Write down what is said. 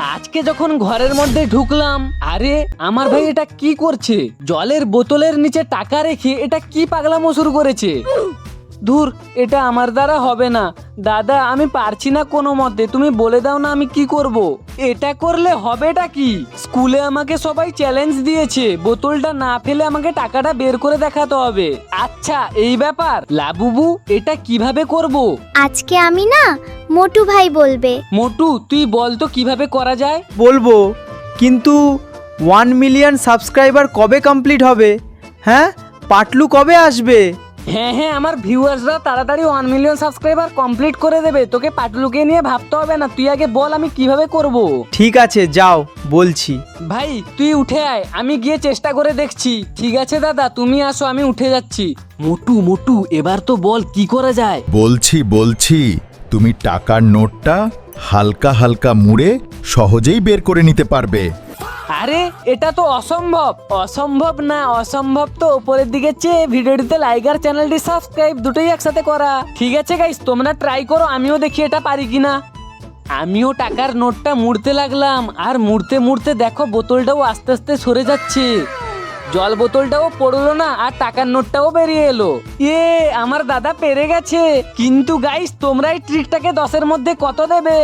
আজকে যখন ঘরের মধ্যে ঢুকলাম, আরে আমার ভাই এটা কি করছে? জলের বোতলের নিচে টাকা রেখে এটা কি পাগলামো শুরু করেছে? ধুর, এটা আমার দ্বারা হবে না। দাদা, আমি পারছি না কোনো মতে, তুমি বলে দাও না আমি কি করব। এটা করলে হবেটা কি? স্কুলে আমাকে সবাই চ্যালেঞ্জ দিয়েছে, বোতলটা না ফেলে আমাকে টাকাটা বের করে দেখাতে হবে। আচ্ছা, এই ব্যাপার। লাবুবু, এটা কিভাবে করব? আজকে আমি না, মোটু ভাই বলবে। মোটু, তুই বল তো কিভাবে করা যায়। বলবো, কিন্তু 1 মিলিয়ন সাবস্ক্রাইবার কবে কমপ্লিট হবে? হ্যাঁ, পাটলু কবে আসবে? হ্যাঁ হ্যাঁ, আমার ভিউয়ার্সরা তাড়াতাড়ি 1 মিলিয়ন সাবস্ক্রাইবার কমপ্লিট করে দেবে। তোকে পাটলুকে নিয়ে ভাবতে হবে না, তুই আগে বল আমি কিভাবে করব। ঠিক আছে, যাও, বলছি। ভাই তুই উঠে আয়, আমি গিয়ে চেষ্টা করে দেখছি। ঠিক আছে দাদা, তুমি আসো, আমি উঠে যাচ্ছি। মোটু মোটু, এবার তো বল কি করা যায়। বলছি তুমি টাকার নোটটা হালকা হালকা মুড়ে সহজেই বের করে নিতে পারবে। আরে এটা তো অসম্ভব। অসম্ভব না, অসম্ভব তো উপরের দিকে চেয়ে ভিডিওটিতে লাইক আর চ্যানেলটি সাবস্ক্রাইব দুটোই একসাথে করা। ঠিক আছে গাইস, তোমরা ট্রাই করো, আমিও দেখি এটা পারি কিনা। আমিও টাকার নোটটা মুড়তে লাগলাম, আর মুড়তে মুড়তে দেখো বোতলটাও আস্তে আস্তে সরে যাচ্ছে। জল বোতলটাও পড়লো না, আর টাকার নোটটাও বেরিয়ে এলো। আমার দাদা পেরে গেছে। কিন্তু গাইস, তোমরা এই ট্রিকটাকে 10-এর মধ্যে কত দেবে?